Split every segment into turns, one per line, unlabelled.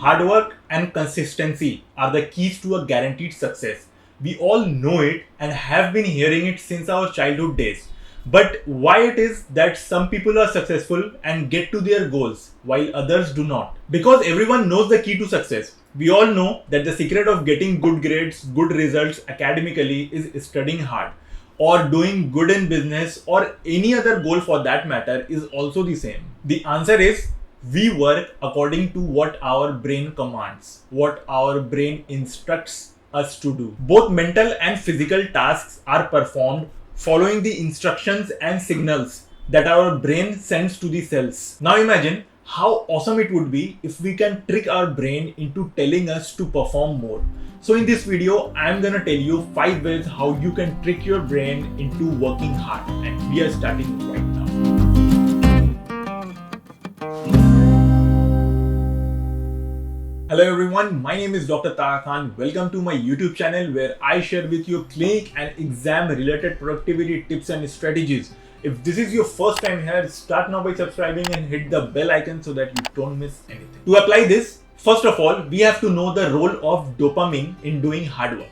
Hard work and consistency are the keys to a guaranteed success. We all know it and have been hearing it since our childhood days. But why it is that some people are successful and get to their goals while others do not? Because everyone knows the key to success. We all know that the secret of getting good grades, good results academically is studying hard, or doing good in business, or any other goal for that matter is also the same. The answer is we work according to what our brain commands, what our brain instructs us to do. Both mental and physical tasks are performed following the instructions and signals that our brain sends to the cells. Now imagine how awesome it would be if we can trick our brain into telling us to perform more. So in this video, I'm gonna tell you 5 ways how you can trick your brain into working hard, and we are starting right now. Hello everyone, my name is Dr. Taha Khan. Welcome to my YouTube channel where I share with you clinic and exam related productivity tips and strategies. If this is your first time here, start now by subscribing and hit the bell icon so that you don't miss anything. To apply this, first of all, we have to know the role of dopamine in doing hard work.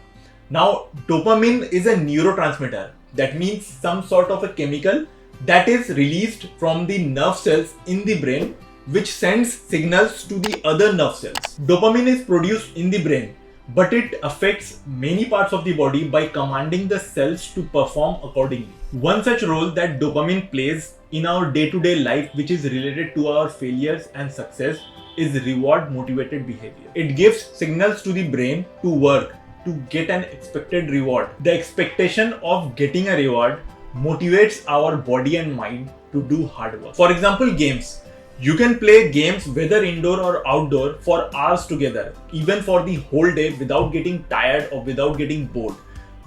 Now, dopamine is a neurotransmitter. That means some sort of a chemical that is released from the nerve cells in the brain, which sends signals to the other nerve cells. Dopamine is produced in the brain, but it affects many parts of the body by commanding the cells to perform accordingly. One such role that dopamine plays in our day-to-day life, which is related to our failures and success, is reward motivated behavior. It gives signals to the brain to work, to get an expected reward. The expectation of getting a reward motivates our body and mind to do hard work. For example, games. You can play games whether indoor or outdoor for hours together, even for the whole day without getting tired or without getting bored,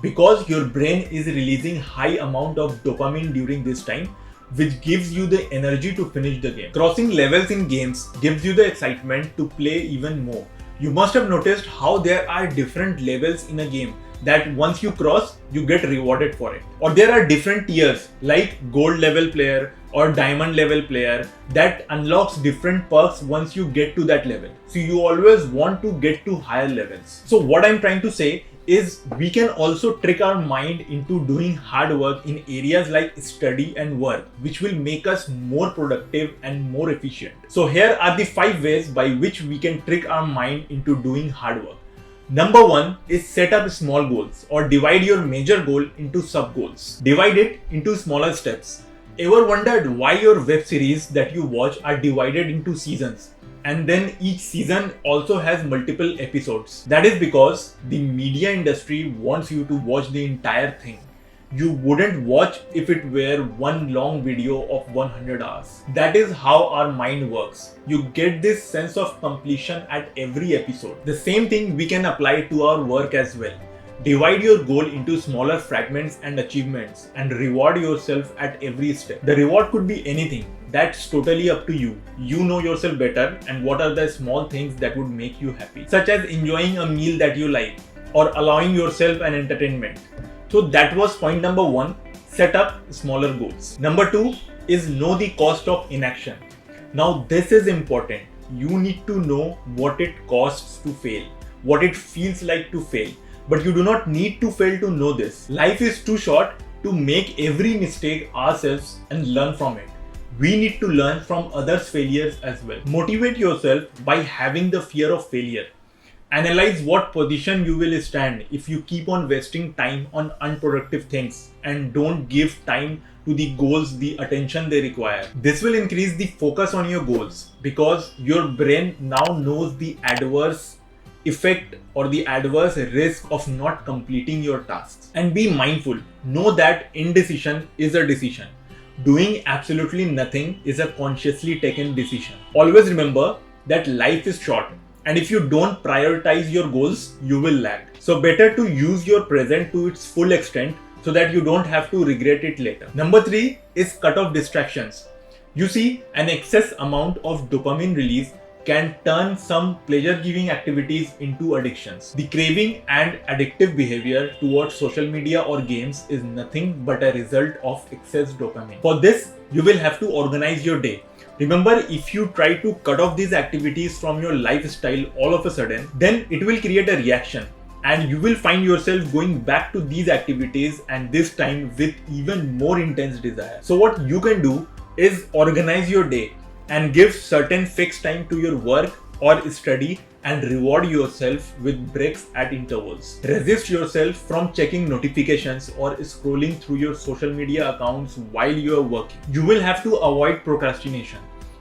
because your brain is releasing high amount of dopamine during this time, which gives you the energy to finish the game. Crossing levels in games gives you the excitement to play even more. You must have noticed how there are different levels in a game that once you cross, you get rewarded for it. Or there are different tiers like gold level player or diamond level player that unlocks different perks once you get to that level. So you always want to get to higher levels. So what I'm trying to say is we can also trick our mind into doing hard work in areas like study and work, which will make us more productive and more efficient. So here are the 5 ways by which we can trick our mind into doing hard work. Number 1 is set up small goals, or divide your major goal into sub goals. Divide it into smaller steps. Ever wondered why your web series that you watch are divided into seasons, and then each season also has multiple episodes? That is because the media industry wants you to watch the entire thing. You wouldn't watch if it were one long video of 100 hours. That is how our mind works. You get this sense of completion at every episode. The same thing we can apply to our work as well. Divide your goal into smaller fragments and achievements and reward yourself at every step. The reward could be anything. That's totally up to you. You know yourself better and what are the small things that would make you happy, such as enjoying a meal that you like or allowing yourself an entertainment. So that was point number 1, set up smaller goals. Number 2 is know the cost of inaction. Now this is important. You need to know what it costs to fail, what it feels like to fail. But you do not need to fail to know this. Life is too short to make every mistake ourselves and learn from it. We need to learn from others' failures as well. Motivate yourself by having the fear of failure. Analyze what position you will stand if you keep on wasting time on unproductive things and don't give time to the goals the attention they require. This will increase the focus on your goals because your brain now knows the adverse effect or the adverse risk of not completing your tasks. And be mindful. Know that indecision is a decision. Doing absolutely nothing is a consciously taken decision. Always remember that life is short. And if you don't prioritize your goals, you will lag. So better to use your present to its full extent so that you don't have to regret it later. Number 3 is cut off distractions. You see, an excess amount of dopamine release can turn some pleasure-giving activities into addictions. The craving and addictive behavior towards social media or games is nothing but a result of excess dopamine. For this, you will have to organize your day. Remember, if you try to cut off these activities from your lifestyle all of a sudden, then it will create a reaction and you will find yourself going back to these activities, and this time with even more intense desire. So what you can do is organize your day and give certain fixed time to your work or study and reward yourself with breaks at intervals. Resist yourself from checking notifications or scrolling through your social media accounts while you are working. You will have to avoid procrastination.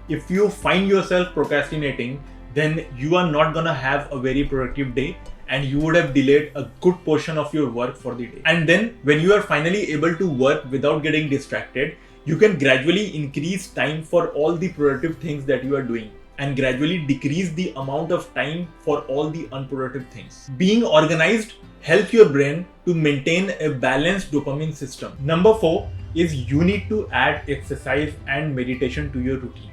If you find yourself procrastinating, then you are not gonna have a very productive day and you would have delayed a good portion of your work for the day. And then when you are finally able to work without getting distracted, you can gradually increase time for all the productive things that you are doing and gradually decrease the amount of time for all the unproductive things. Being organized helps your brain to maintain a balanced dopamine system. Number 4 is you need to add exercise and meditation to your routine.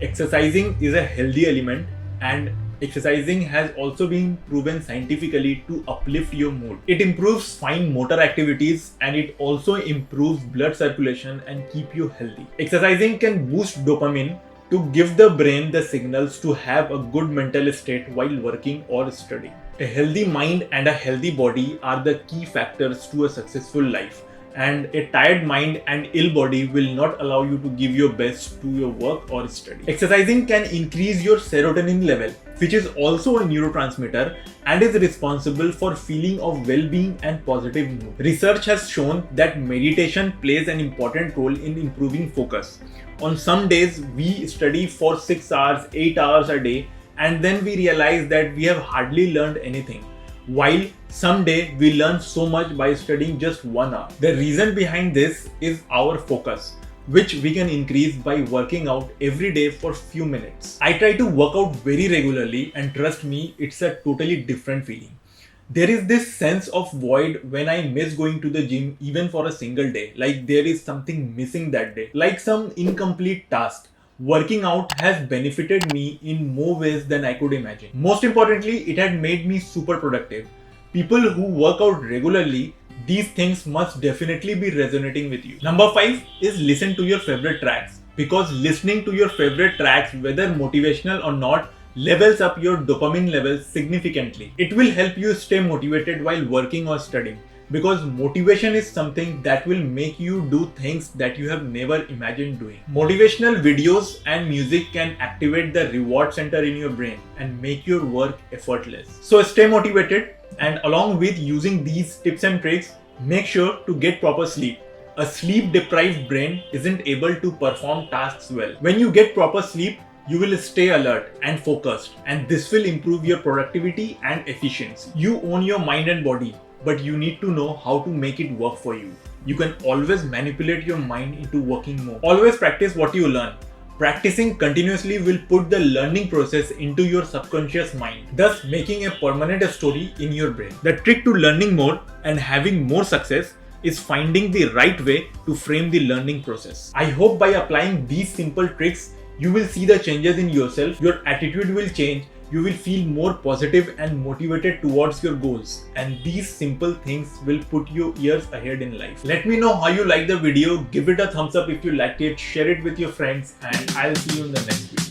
Exercising is a healthy element, and exercising has also been proven scientifically to uplift your mood. It improves fine motor activities and it also improves blood circulation and keep you healthy. Exercising can boost dopamine to give the brain the signals to have a good mental state while working or studying. A healthy mind and a healthy body are the key factors to a successful life, and a tired mind and ill body will not allow you to give your best to your work or study. Exercising can increase your serotonin level, which is also a neurotransmitter and is responsible for feeling of well-being and positive mood. Research has shown that meditation plays an important role in improving focus. On some days, we study for 6 hours, 8 hours a day, and then we realize that we have hardly learned anything. While someday we learn so much by studying just 1 hour. The reason behind this is our focus, which we can increase by working out every day for few minutes. I try to work out very regularly, and trust me, it's a totally different feeling. There is this sense of void when I miss going to the gym even for a single day, like there is something missing that day, like some incomplete task. Working out has benefited me in more ways than I could imagine. Most importantly, it had made me super productive. People who work out regularly, these things must definitely be resonating with you. Number 5 is listen to your favorite tracks, because listening to your favorite tracks, whether motivational or not, levels up your dopamine levels significantly. It will help you stay motivated while working or studying, because motivation is something that will make you do things that you have never imagined doing. Motivational videos and music can activate the reward center in your brain and make your work effortless. So stay motivated, and along with using these tips and tricks, make sure to get proper sleep. A sleep deprived brain isn't able to perform tasks well. When you get proper sleep, you will stay alert and focused, and this will improve your productivity and efficiency. You own your mind and body, but you need to know how to make it work for you. You can always manipulate your mind into working more. Always practice what you learn. Practicing continuously will put the learning process into your subconscious mind, thus making a permanent story in your brain. The trick to learning more and having more success is finding the right way to frame the learning process. I hope by applying these simple tricks, you will see the changes in yourself, your attitude will change, you will feel more positive and motivated towards your goals, and these simple things will put you years ahead in life. Let me know how you like the video, give it a thumbs up if you liked it, share it with your friends, and I'll see you in the next video.